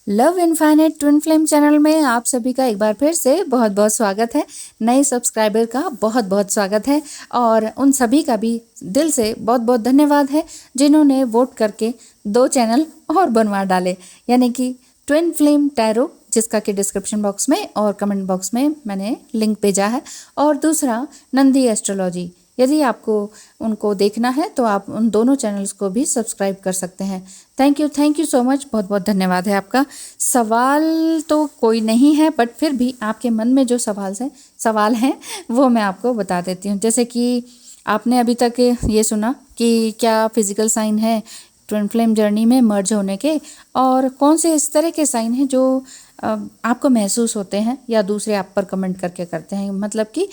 Love infinite twin flame channel में आप सभी का एक बार फिर से बहुत बहुत स्वागत है। नए सब्सक्राइबर का बहुत बहुत स्वागत है और उन सभी का भी दिल से बहुत बहुत धन्यवाद है जिन्होंने वोट करके 2 चैनल और बनवा डाले, यानी कि ट्विन फ्लेम टैरो, जिसका कि डिस्क्रिप्शन बॉक्स में और कमेंट बॉक्स में मैंने लिंक भेजा है, और दूसरा नंदी एस्ट्रोलॉजी। यदि आपको उनको देखना है तो आप उन दोनों चैनल्स को भी सब्सक्राइब कर सकते हैं। थैंक यू सो मच, बहुत बहुत धन्यवाद है आपका। सवाल तो कोई नहीं है, बट फिर भी आपके मन में जो सवाल हैं वो मैं आपको बता देती हूँ। जैसे कि आपने अभी तक ये सुना कि क्या फिजिकल साइन है ट्विन फ्लेम जर्नी में मर्ज होने के, और कौन से इस तरह के साइन हैं जो आपको महसूस होते हैं या दूसरे आप पर कमेंट करके करते हैं। मतलब कि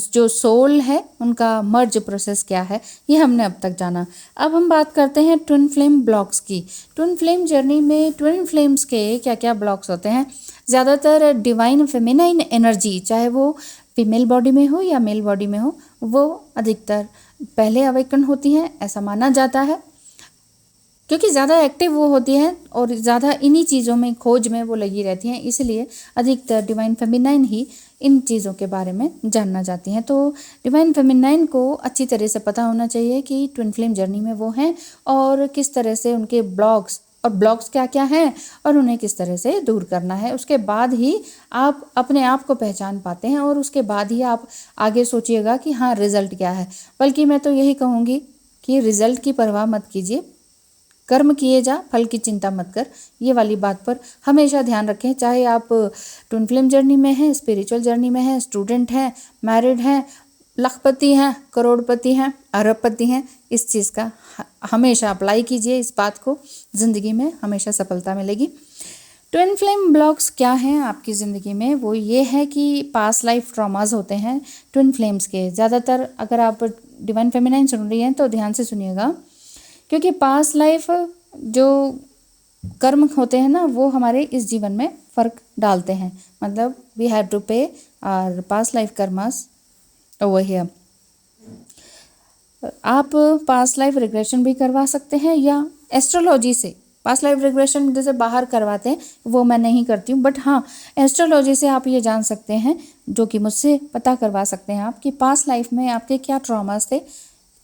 जो सोल है उनका मर्ज प्रोसेस क्या है, ये हमने अब तक जाना। अब हम बात करते हैं ट्विन फ्लेम ब्लॉक्स की। ट्विन फ्लेम जर्नी में ट्विन फ्लेम्स के क्या क्या ब्लॉक्स होते हैं। ज़्यादातर डिवाइन फेमिनाइन एनर्जी, चाहे वो फीमेल बॉडी में हो या मेल बॉडी में हो, वो अधिकतर पहले अवेकन होती हैं, ऐसा माना जाता है, क्योंकि ज़्यादा एक्टिव वो होती हैं और ज़्यादा इन्हीं चीज़ों में खोज में वो लगी रहती हैं। इसलिए अधिकतर डिवाइन फेमिनाइन ही इन चीज़ों के बारे में जानना चाहती हैं। तो डिवाइन फेमिनाइन को अच्छी तरह से पता होना चाहिए कि ट्विन फ्लेम जर्नी में वो हैं और किस तरह से उनके ब्लॉक्स क्या क्या हैं और उन्हें किस तरह से दूर करना है। उसके बाद ही आप अपने आप को पहचान पाते हैं और उसके बाद ही आप आगे सोचिएगा कि हाँ, रिजल्ट क्या है। बल्कि मैं तो यही कहूँगी कि रिजल्ट की परवाह मत कीजिए, कर्म किए जा, फल की चिंता मत कर। ये वाली बात पर हमेशा ध्यान रखें। चाहे आप ट्विन फ्लेम जर्नी में हैं, स्पिरिचुअल जर्नी में हैं, स्टूडेंट हैं, मैरिड हैं, लखपति हैं, करोड़पति हैं, अरबपति हैं, इस चीज़ का हमेशा अप्लाई कीजिए। इस बात को ज़िंदगी में हमेशा सफलता मिलेगी। ट्विन फ्लेम ब्लॉक्स क्या हैं आपकी ज़िंदगी में? वो ये है कि पास्ट लाइफ ट्रॉमास होते हैं ट्विन फ्लेम्स के। ज़्यादातर अगर आप डिवाइन फेमिनाइन सुन रही हैं तो ध्यान से सुनिएगा, क्योंकि पास्ट लाइफ जो कर्म होते हैं ना, वो हमारे इस जीवन में फ़र्क डालते हैं। मतलब we have to pay our past life karmas over here. आप पास्ट लाइफ रिग्रेशन भी करवा सकते हैं या एस्ट्रोलॉजी से पास्ट लाइफ रिग्रेशन जैसे बाहर करवाते हैं, वो मैं नहीं करती हूँ, बट हाँ, एस्ट्रोलॉजी से आप ये जान सकते हैं, जो कि मुझसे पता करवा सकते हैं आप, कि पास्ट लाइफ में आपके क्या ट्रॉमास थे,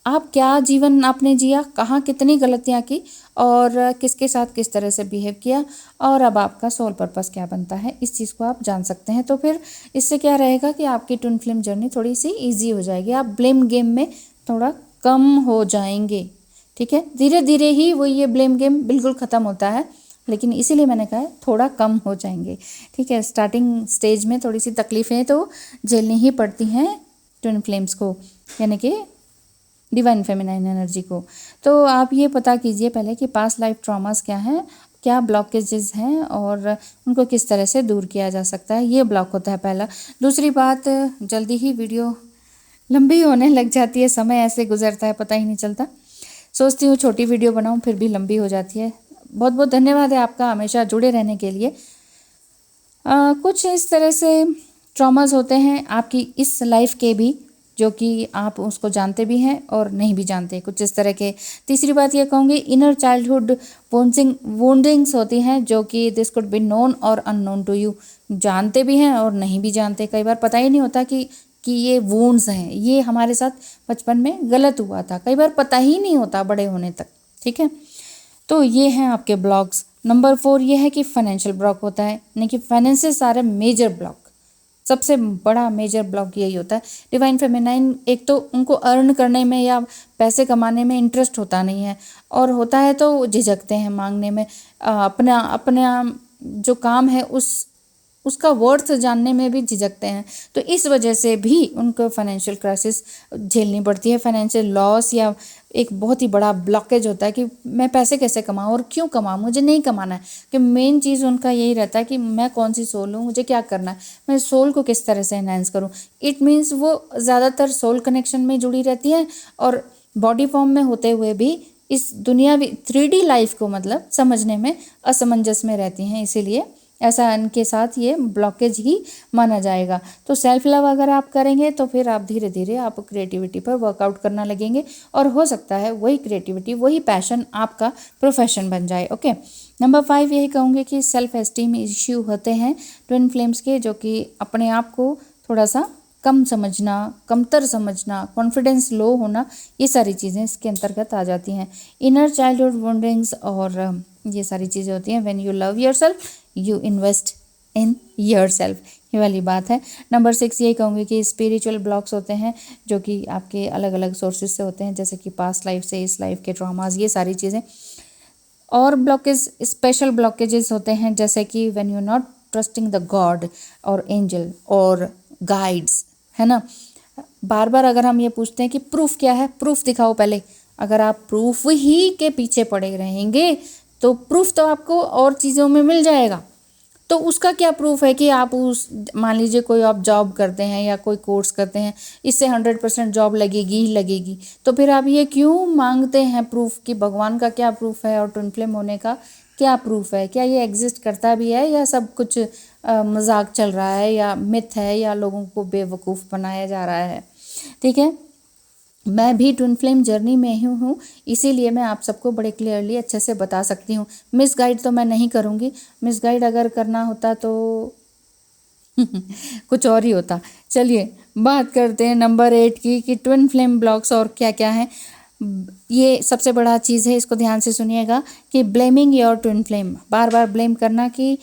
आप क्या जीवन आपने जिया, कहाँ कितनी गलतियाँ की और किसके साथ किस तरह से बिहेव किया, और अब आपका सोल पर्पस क्या बनता है। इस चीज़ को आप जान सकते हैं। तो फिर इससे क्या रहेगा कि आपकी ट्विन फ्लेम जर्नी थोड़ी सी इजी हो जाएगी। आप ब्लेम गेम में थोड़ा कम हो जाएंगे। ठीक है, धीरे धीरे ही वो ये ब्लेम गेम बिल्कुल ख़त्म होता है, लेकिन इसीलिए मैंने कहा है थोड़ा कम हो जाएंगे। ठीक है, स्टार्टिंग स्टेज में थोड़ी सी तकलीफ़ें तो झेलनी ही पड़ती हैं ट्विन फ्लेम्स को, यानी कि डिवाइन फेमिनाइन एनर्जी को। तो आप ये पता कीजिए पहले कि पास्ट लाइफ ट्रॉमास क्या हैं, क्या ब्लॉकेजेस हैं और उनको किस तरह से दूर किया जा सकता है। ये ब्लॉक होता है पहला। दूसरी बात, जल्दी ही वीडियो लंबी होने लग जाती है, समय ऐसे गुजरता है पता ही नहीं चलता। सोचती हूँ छोटी वीडियो बनाऊँ, फिर भी लंबी हो जाती है। बहुत बहुत धन्यवाद है आपका हमेशा जुड़े रहने के लिए। कुछ इस तरह से ट्रॉमास होते हैं आपकी इस लाइफ के भी, जो कि आप उसको जानते भी हैं और नहीं भी जानते, कुछ इस तरह के। तीसरी बात ये कहूँगी, इनर चाइल्डहुड वुंडिंग्स होती हैं, जो कि दिस कुड बी नोन और अननोन टू यू। जानते भी हैं और नहीं भी जानते। कई बार पता ही नहीं होता कि ये वुंड्स हैं, ये हमारे साथ बचपन में गलत हुआ था। कई बार पता ही नहीं होता बड़े होने तक। ठीक है, तो ये हैं आपके ब्लॉक्स। नंबर 4 ये है कि फाइनेंशियल ब्लॉक होता है, यानी कि finances are a major block. सबसे बड़ा मेजर ब्लॉक यही होता है। डिवाइन फेमिनाइन, एक तो उनको अर्न करने में या पैसे कमाने में इंटरेस्ट होता नहीं है, और होता है तो झिझकते हैं मांगने में। अपना जो काम है उसका वर्थ जानने में भी झिझकते हैं। तो इस वजह से भी उनको फाइनेंशियल क्राइसिस झेलनी पड़ती है। फाइनेंशियल लॉस या एक बहुत ही बड़ा ब्लॉकेज होता है कि मैं पैसे कैसे कमाऊँ और क्यों कमाऊँ, मुझे नहीं कमाना है। कि मेन चीज़ उनका यही रहता है कि मैं कौन सी सोल हूँ, मुझे क्या करना है, मैं सोल को किस तरह से एनहांस करूँ। इट मीन्स वो ज़्यादातर सोल कनेक्शन में जुड़ी रहती है और बॉडी फॉर्म में होते हुए भी इस दुनियावी 3D लाइफ को मतलब समझने में असमंजस में रहती हैं। इसीलिए ऐसा इनके साथ ये ब्लॉकेज ही माना जाएगा। तो सेल्फ लव अगर आप करेंगे तो फिर आप धीरे धीरे आप क्रिएटिविटी पर वर्कआउट करना लगेंगे और हो सकता है वही क्रिएटिविटी, वही पैशन आपका प्रोफेशन बन जाए। ओके, नंबर 5 यही कहूँगी कि सेल्फ एस्टीम इश्यू होते हैं ट्विन फ्लेम्स के, जो कि अपने आप को थोड़ा सा कम समझना, कमतर समझना, कॉन्फिडेंस लो होना, ये सारी चीज़ें इसके अंतर्गत आ जाती हैं। इनर चाइल्डहुड वंडरिंग्स और ये सारी चीज़ें होती हैं। When you love yourself you invest in yourself, ये वाली बात है। नंबर 6 यही कहूँगी कि स्पिरिचुअल ब्लॉक्स होते हैं जो कि आपके अलग अलग सोर्सेज से होते हैं, जैसे कि पास्ट लाइफ से, इस लाइफ के ट्रॉमास, ये सारी चीज़ें। और ब्लॉकेज, स्पेशल ब्लॉकेजेस होते हैं जैसे कि when you not trusting the God और एंजल और गाइड्स, है ना। बार बार अगर हम ये पूछते हैं कि प्रूफ क्या है, प्रूफ दिखाओ पहले, अगर आप प्रूफ ही के पीछे पड़े रहेंगे तो प्रूफ तो आपको और चीज़ों में मिल जाएगा। तो उसका क्या प्रूफ है कि आप उस, मान लीजिए कोई आप जॉब करते हैं या कोई कोर्स करते हैं, इससे 100% जॉब लगेगी ही लगेगी, तो फिर आप ये क्यों मांगते हैं प्रूफ कि भगवान का क्या प्रूफ है और ट्विन फ्लेम होने का क्या प्रूफ है, क्या ये एग्जिस्ट करता भी है या सब कुछ मजाक चल रहा है या मिथ है या लोगों को बेवकूफ़ बनाया जा रहा है। ठीक है, मैं भी ट्विन फ्लेम जर्नी में ही हूँ, इसीलिए मैं आप सबको बड़े क्लियरली अच्छे से बता सकती हूँ। मिस गाइड तो मैं नहीं करूँगी, मिस गाइड अगर करना होता तो कुछ और ही होता। चलिए बात करते हैं नंबर 8 की कि ट्विन फ्लेम ब्लॉक्स और क्या क्या हैं। ये सबसे बड़ा चीज़ है, इसको ध्यान से सुनिएगा कि blaming your twin flame, bar bar blame करना कि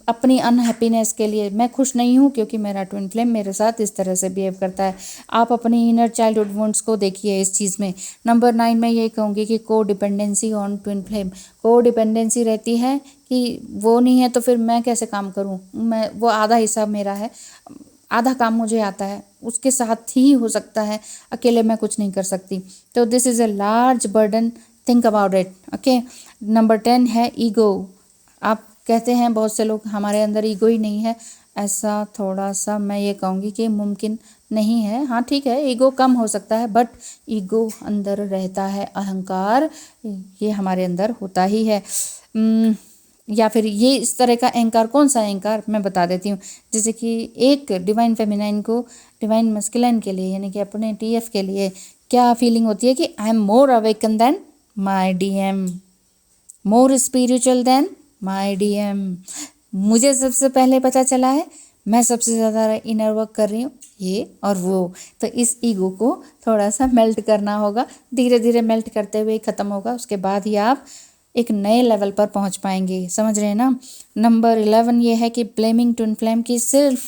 अपनी अनहैप्पीनेस के लिए, मैं खुश नहीं हूँ क्योंकि मेरा ट्विन फ्लेम मेरे साथ इस तरह से बिहेव करता है। आप अपनी इनर चाइल्डहुड वुंड्स को देखिए इस चीज़ में। नंबर 9 मैं ये कहूँगी कि को डिपेंडेंसी ऑन ट्विन फ्लेम, को डिपेंडेंसी रहती है कि वो नहीं है तो फिर मैं कैसे काम करूँ, मैं, वो आधा हिस्सा मेरा है, आधा काम मुझे आता है, उसके साथ ही हो सकता है, अकेले मैं कुछ नहीं कर सकती। तो this is a large burden, think about it. Okay, number 10 है ईगो। आप कहते हैं बहुत से लोग हमारे अंदर ईगो ही नहीं है, ऐसा थोड़ा सा मैं ये कहूँगी कि मुमकिन नहीं है। हाँ ठीक है, ईगो कम हो सकता है, बट ईगो अंदर रहता है, अहंकार ये हमारे अंदर होता ही है। या फिर ये इस तरह का अहंकार, कौन सा अहंकार मैं बता देती हूँ। जैसे कि एक डिवाइन फेमिनाइन को डिवाइन मस्कुलिन के लिए, यानी कि अपने टीएफ के लिए क्या फीलिंग होती है कि I am more awaken than my DM, more spiritual than my DM, मुझे सबसे पहले पता चला है, मैं सबसे ज़्यादा इनर वर्क कर रही हूँ, ये और वो। तो इस ईगो को थोड़ा सा मेल्ट करना होगा, धीरे धीरे मेल्ट करते हुए ख़त्म होगा, उसके बाद ही आप एक नए लेवल पर पहुंच पाएंगे, समझ रहे हैं ना। नंबर 11 ये है कि ब्लेमिंग ट्विन फ्लेम की, सिर्फ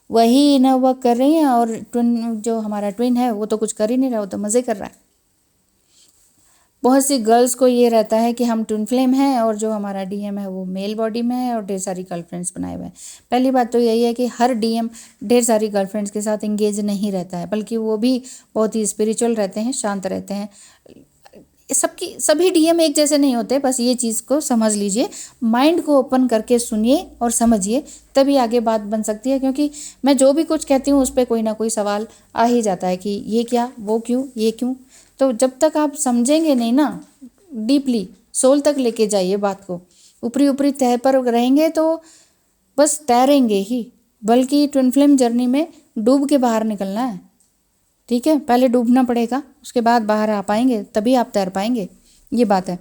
वही इनर वर्क कर रही हैं और ट्विन, जो हमारा ट्विन है वो तो कुछ कर ही नहीं रहा, वो तो मज़े कर रहा है। बहुत सी गर्ल्स को ये रहता है कि हम ट्विन फ्लेम हैं और जो हमारा डीएम है वो मेल बॉडी में है और ढेर सारी गर्लफ्रेंड्स बनाए हुए हैं। पहली बात तो यही है कि हर डीएम ढेर सारी गर्लफ्रेंड्स के साथ इंगेज नहीं रहता है, बल्कि वो भी बहुत ही स्पिरिचुअल रहते हैं, शांत रहते हैं। सभी डीएम एक जैसे नहीं होते, बस ये चीज़ को समझ लीजिए, माइंड को ओपन करके सुनिए और समझिए, तभी आगे बात बन सकती है। क्योंकि मैं जो भी कुछ कहती हूँ उस पर कोई ना कोई सवाल आ ही जाता है कि ये क्या, वो क्यों, ये क्यों। तो जब तक आप समझेंगे नहीं ना, डीपली सोल तक लेके जाइए बात को, ऊपरी ऊपरी तह पर रहेंगे तो बस तैरेंगे ही, बल्कि ट्विन फ्लेम जर्नी में डूब के बाहर निकलना है। ठीक है, पहले डूबना पड़ेगा, उसके बाद बाहर आ पाएंगे, तभी आप तैर पाएंगे, ये बात है।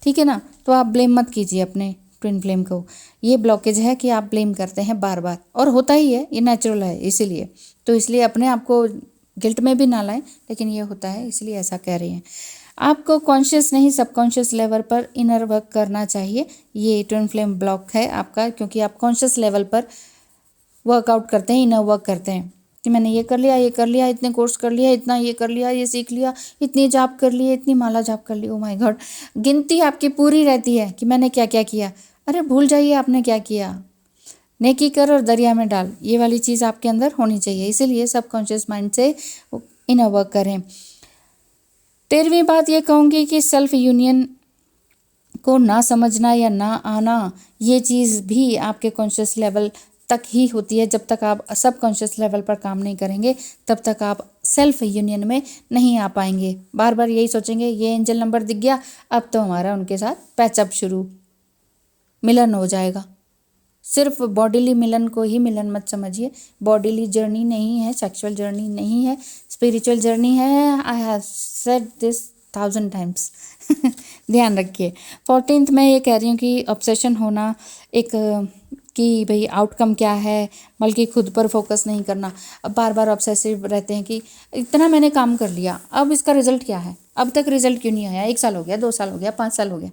ठीक है ना। तो आप ब्लेम मत कीजिए अपने ट्विन फ्लेम को, ये ब्लॉकेज है कि आप ब्लेम करते हैं बार बार, और होता ही है, ये नेचुरल है, इसीलिए तो इसलिए अपने आप को गिल्ट में भी ना लाएं, लेकिन ये होता है इसलिए ऐसा कह रही हैं। आपको कॉन्शियस नहीं, सबकॉन्शियस लेवल पर इनर वर्क करना चाहिए। ये ट्विन फ्लेम ब्लॉक है आपका, क्योंकि आप कॉन्शियस लेवल पर वर्कआउट करते हैं, इनर वर्क करते हैं कि मैंने ये कर लिया, ये कर लिया, इतने कोर्स कर लिया, इतना ये कर लिया, ये सीख लिया, इतनी जाप कर ली, इतनी माला जाप कर ली। ओ माय गॉड, गिनती आपकी पूरी रहती है कि मैंने क्या क्या किया। अरे भूल जाइए आपने क्या किया, नेकी कर और दरिया में डाल, ये वाली चीज़ आपके अंदर होनी चाहिए। इसीलिए सबकॉन्शियस माइंड से इनर वर्क करें। 13वीं बात ये कहूँगी कि सेल्फ यूनियन को ना समझना या ना आना, ये चीज़ भी आपके कॉन्शियस लेवल तक ही होती है। जब तक आप सब कॉन्शियस लेवल पर काम नहीं करेंगे तब तक आप सेल्फ यूनियन में नहीं आ पाएंगे। बार बार यही सोचेंगे ये एंजल नंबर दिख गया, अब तो हमारा उनके साथ पैचअप शुरू, मिलन हो जाएगा। सिर्फ बॉडीली मिलन को ही मिलन मत समझिए। बॉडीली जर्नी नहीं है, सेक्सुअल जर्नी नहीं है, स्पिरिचुअल जर्नी है। I have said this 1000 times. ध्यान रखिए। 14th मैं ये कह रही हूँ कि ऑब्सेशन होना एक कि भाई आउटकम क्या है, बल्कि खुद पर फोकस नहीं करना। अब बार बार ऑब्सेसिव रहते हैं कि इतना मैंने काम कर लिया, अब इसका रिजल्ट क्या है, अब तक रिजल्ट क्यों नहीं आया, 1 साल हो गया, 2 साल हो गया, 5 साल हो गया।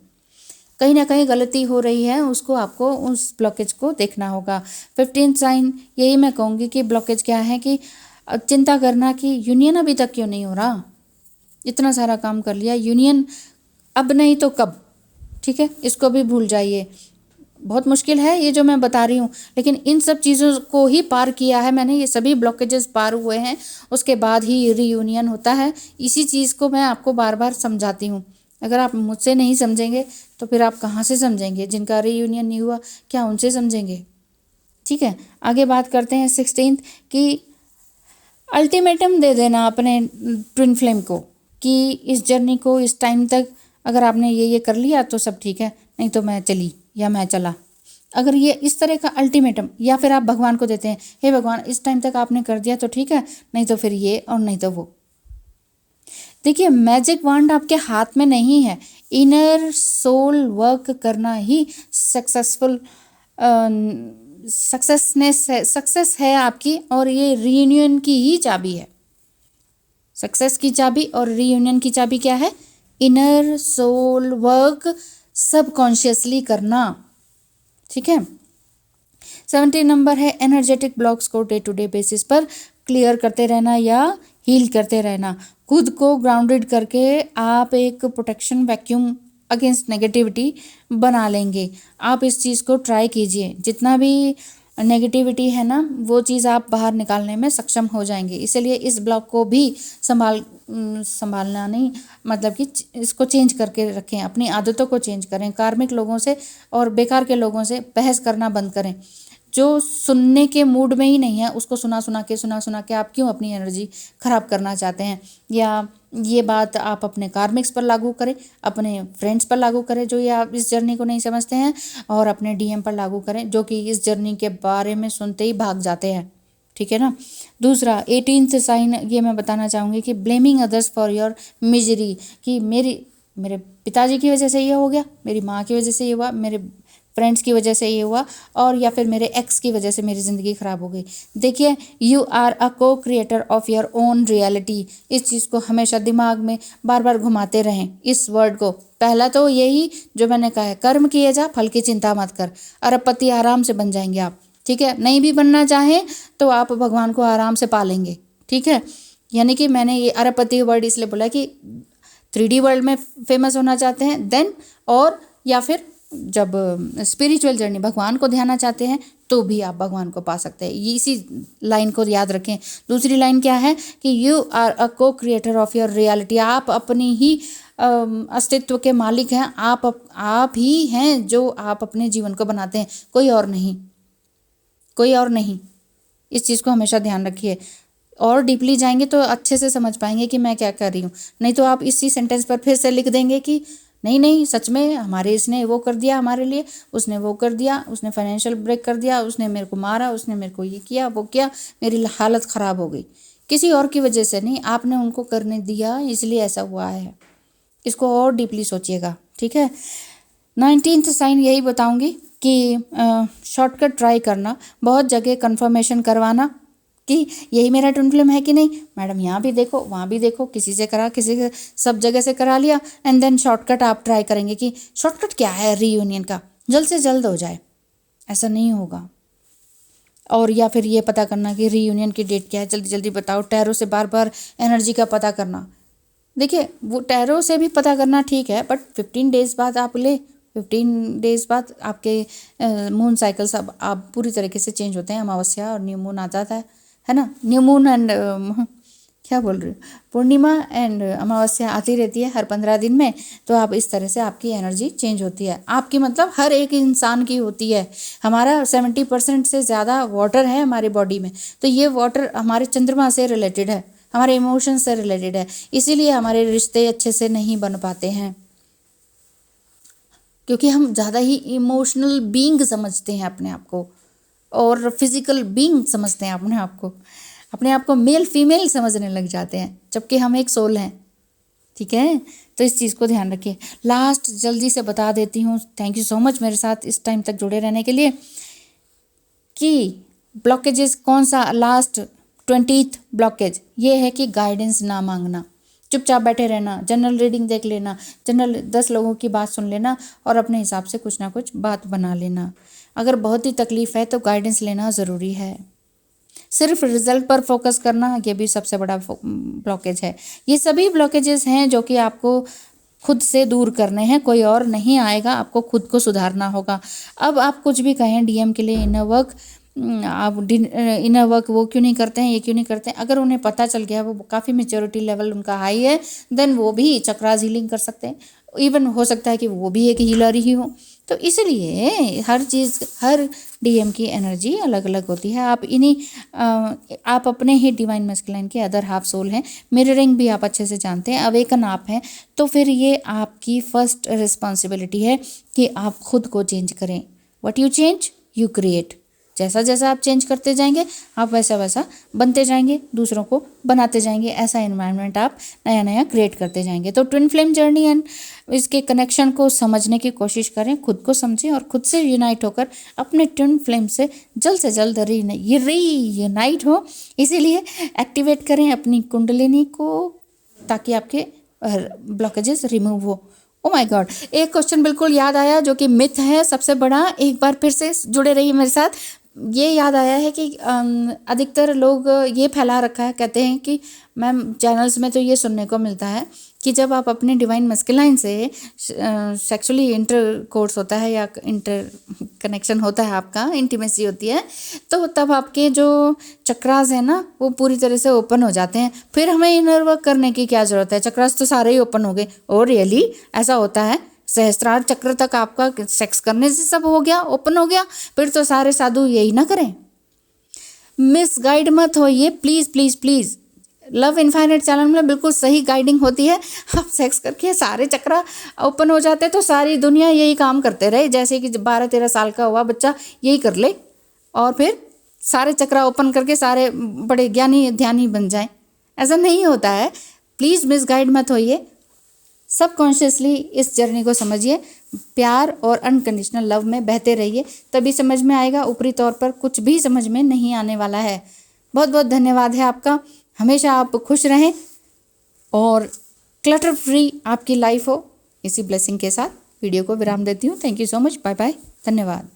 कहीं ना कहीं गलती हो रही है, उसको आपको उस ब्लॉकेज को देखना होगा। 15th साइन यही मैं कहूँगी कि ब्लॉकेज क्या है कि चिंता करना कि यूनियन अभी तक क्यों नहीं हो रहा, इतना सारा काम कर लिया, यूनियन अब नहीं तो कब। ठीक है, इसको भी भूल जाइए। बहुत मुश्किल है ये जो मैं बता रही हूँ, लेकिन इन सब चीज़ों को ही पार किया है मैंने, ये सभी ब्लॉकेजेस पार हुए हैं, उसके बाद ही रीयूनियन होता है। इसी चीज़ को मैं आपको बार बार समझाती हूँ। अगर आप मुझसे नहीं समझेंगे तो फिर आप कहाँ से समझेंगे? जिनका रीयूनियन नहीं हुआ क्या उनसे समझेंगे? ठीक है, आगे बात करते हैं 16th कि अल्टीमेटम दे देना अपने ट्विन फ्लेम को कि इस जर्नी को इस टाइम तक अगर आपने ये कर लिया तो सब ठीक है, नहीं तो मैं चली या मैं चला। अगर ये इस तरह का अल्टीमेटम, या फिर आप भगवान को देते हैं, हे भगवान इस टाइम तक आपने कर दिया तो ठीक है, नहीं तो फिर ये और नहीं तो वो। देखिए, मैजिक वांड आपके हाथ में नहीं है, इनर सोल वर्क करना ही सक्सेसफुल सक्सेस है आपकी, और ये रीयूनियन की ही चाबी है। सक्सेस की चाबी और रीयूनियन की चाबी क्या है? इनर सोल वर्क सबकॉन्शियसली करना। ठीक है। 17 नंबर है एनर्जेटिक ब्लॉक्स को डे टू डे बेसिस पर क्लियर करते रहना या हील करते रहना। खुद को ग्राउंडेड करके आप एक प्रोटेक्शन वैक्यूम अगेंस्ट नेगेटिविटी बना लेंगे। आप इस चीज़ को ट्राई कीजिए, जितना भी नेगेटिविटी है ना वो चीज़ आप बाहर निकालने में सक्षम हो जाएंगे। इसलिए इस ब्लॉक को भी संभालना नहीं, मतलब कि इसको चेंज करके रखें, अपनी आदतों को चेंज करें, कार्मिक लोगों से और बेकार के लोगों से बहस करना बंद करें। जो सुनने के मूड में ही नहीं है उसको सुना सुना के आप क्यों अपनी एनर्जी खराब करना चाहते हैं? या ये बात आप अपने कार्मिक्स पर लागू करें, अपने फ्रेंड्स पर लागू करें जो ये आप इस जर्नी को नहीं समझते हैं, और अपने डीएम पर लागू करें जो कि इस जर्नी के बारे में सुनते ही भाग जाते हैं। ठीक है ना। दूसरा 18th साइन ये मैं बताना चाहूँगी कि blaming others for your misery, कि मेरे पिताजी की वजह से ये हो गया, मेरी माँ की वजह से ये हुआ, मेरे फ्रेंड्स की वजह से ये हुआ, और या फिर मेरे एक्स की वजह से मेरी ज़िंदगी ख़राब हो गई। देखिए, यू आर अ को creator of your own reality. इस चीज़ को हमेशा दिमाग में बार बार घुमाते रहें, इस वर्ड को। पहला तो यही जो मैंने कहा है, कर्म किए जा फल की चिंता मत कर, अरबपति आराम से बन जाएंगे आप। ठीक है, नहीं भी बनना चाहें तो आप भगवान को आराम से पालेंगे। ठीक है, यानी कि मैंने ये अरबपति वर्ड इसलिए बोला कि 3D वर्ल्ड में फेमस होना चाहते हैं देन, और या फिर जब स्पिरिचुअल जर्नी भगवान को ध्याना चाहते हैं तो भी आप भगवान को पा सकते हैं। ये इसी लाइन को याद रखें। दूसरी लाइन क्या है कि यू आर अ को क्रिएटर ऑफ योर रियलिटी। आप अपनी ही अस्तित्व के मालिक हैं। आप ही हैं जो आप अपने जीवन को बनाते हैं, कोई और नहीं, कोई और नहीं। इस चीज़ को हमेशा ध्यान रखिए। और डीपली जाएंगे तो अच्छे से समझ पाएंगे कि मैं क्या कर रही हूँ। नहीं तो आप इसी सेंटेंस पर फिर से लिख देंगे कि नहीं सच में हमारे इसने वो कर दिया, हमारे लिए उसने वो कर दिया, उसने फाइनेंशियल ब्रेक कर दिया, उसने मेरे को मारा, उसने मेरे को ये किया वो किया, मेरी हालत ख़राब हो गई। किसी और की वजह से नहीं, आपने उनको करने दिया इसलिए ऐसा हुआ है। इसको और डीपली सोचिएगा। ठीक है। 19th साइन यही बताऊंगी कि शॉर्टकट ट्राई करना, बहुत जगह कंफर्मेशन करवाना कि यही मेरा ट्विन फ्लेम है कि नहीं, मैडम यहाँ भी देखो वहाँ भी देखो, किसी से करा, किसी से, सब जगह से करा लिया, एंड देन शॉर्टकट आप ट्राई करेंगे कि शॉर्टकट क्या है रीयूनियन का, जल्द से जल्द हो जाए। ऐसा नहीं होगा। और या फिर ये पता करना कि रीयूनियन की डेट क्या है, जल्दी जल्दी बताओ। टैरो से बार बार एनर्जी का पता करना। देखिए, वो टैरो से भी पता करना ठीक है, बट 15 डेज बाद आप 15 डेज बाद आपके मून साइकिल्स अब आप पूरी तरीके से चेंज होते हैं। अमावस्या और न्यू मून आ जाता है ना। न्यू मून एंड क्या बोल रही हूँ, पूर्णिमा एंड अमावस्या आती रहती है हर 15 दिन में। तो आप इस तरह से आपकी एनर्जी चेंज होती है। आपकी मतलब हर एक इंसान की होती है। हमारा 70% से ज़्यादा वाटर है हमारी बॉडी में, तो ये वाटर हमारे चंद्रमा से रिलेटेड है, हमारे इमोशंस से रिलेटेड है, इसीलिए हमारे रिश्ते अच्छे से नहीं बन पाते हैं। क्योंकि हम ज़्यादा ही इमोशनल बीइंग समझते हैं अपने आप को, और फिजिकल बीइंग समझते हैं अपने आप को मेल फीमेल समझने लग जाते हैं, जबकि हम एक सोल हैं। ठीक है, तो इस चीज़ को ध्यान रखिए। लास्ट जल्दी से बता देती हूँ, थैंक यू सो मच मेरे साथ इस टाइम तक जुड़े रहने के लिए, कि ब्लॉकेजेस कौन सा, लास्ट 20th ब्लॉकेज ये है कि गाइडेंस ना मांगना, चुपचाप बैठे रहना, जनरल रीडिंग देख लेना, जनरल 10 लोगों की बात सुन लेना और अपने हिसाब से कुछ ना कुछ बात बना लेना। अगर बहुत ही तकलीफ है तो गाइडेंस लेना ज़रूरी है। सिर्फ रिजल्ट पर फोकस करना ये भी सबसे बड़ा ब्लॉकेज है। ये सभी ब्लॉकेजेस हैं जो कि आपको खुद से दूर करने हैं, कोई और नहीं आएगा, आपको खुद को सुधारना होगा। अब आप कुछ भी कहें डीएम के लिए इनर वर्क, आप इनर वर्क वो क्यों नहीं करते हैं, ये क्यों नहीं करते हैं, अगर उन्हें पता चल गया, वो काफ़ी मेच्योरिटी लेवल उनका हाई है, देन वो भी चक्रास हीलिंग कर सकते हैं। इवन हो सकता है कि वो भी एक हीलर ही हो। तो इसलिए हर चीज़, हर डीएम की एनर्जी अलग अलग होती है। आप अपने ही डिवाइन मैस्कुलाइन के अदर हाफ सोल हैं, मिररिंग भी आप अच्छे से जानते हैं, अवेकन आप हैं। तो फिर ये आपकी फर्स्ट रिस्पॉन्सिबिलिटी है कि आप खुद को चेंज करें। What you change you create. जैसा जैसा आप चेंज करते जाएंगे, आप वैसा वैसा बनते जाएंगे, दूसरों को बनाते जाएंगे, ऐसा एनवायरनमेंट आप नया नया क्रिएट करते जाएंगे। तो ट्विन फ्लेम जर्नी एंड इसके कनेक्शन को समझने की कोशिश करें, खुद को समझें और खुद से यूनाइट होकर अपने ट्विन फ्लेम से जल्द रीयूनाइट हो। इसीलिए एक्टिवेट करें अपनी कुंडलिनी को, ताकि आपके ब्लॉकेजेस रिमूव हो। ओ माय गॉड, एक क्वेश्चन बिल्कुल याद आया जो कि मिथ है सबसे बड़ा, एक बार फिर से जुड़े रहिए मेरे साथ। ये याद आया है कि अधिकतर लोग ये फैला रखा है, कहते हैं कि मैम चैनल्स में तो ये सुनने को मिलता है कि जब आप अपने डिवाइन मैस्कुलाइन से सेक्सुअली इंटरकोर्स होता है या इंटर कनेक्शन होता है, आपका इंटीमेसी होती है, तो तब आपके जो चक्रास है ना वो पूरी तरह से ओपन हो जाते हैं। फिर हमें इनर वर्क करने की क्या ज़रूरत है, चक्रास तो सारे ही ओपन हो गए। और रियली ऐसा होता है, सहस्त्रार चक्र तक आपका सेक्स करने से सब हो गया, ओपन हो गया, फिर तो सारे साधु यही ना करें। मिसगाइड मत होइए please please please. Love infinite channel में बिल्कुल सही गाइडिंग होती है। आप सेक्स करके सारे चक्र ओपन हो जाते तो सारी दुनिया यही काम करते रहे, जैसे कि 12-13 साल का हुआ बच्चा यही कर ले और फिर सारे चक्र ओपन करके सारे बड़े ज्ञानी ध्यानी बन जाएं। ऐसा नहीं होता है, प्लीज़ मिसगाइड मत होइए। सबकॉन्शियसली इस जर्नी को समझिए, प्यार और अनकंडीशनल लव में बहते रहिए, तभी समझ में आएगा। ऊपरी तौर पर कुछ भी समझ में नहीं आने वाला है। बहुत बहुत धन्यवाद है आपका। हमेशा आप खुश रहें और क्लटर फ्री आपकी लाइफ हो। इसी ब्लेसिंग के साथ वीडियो को विराम देती हूँ। Thank you so much, bye bye, धन्यवाद।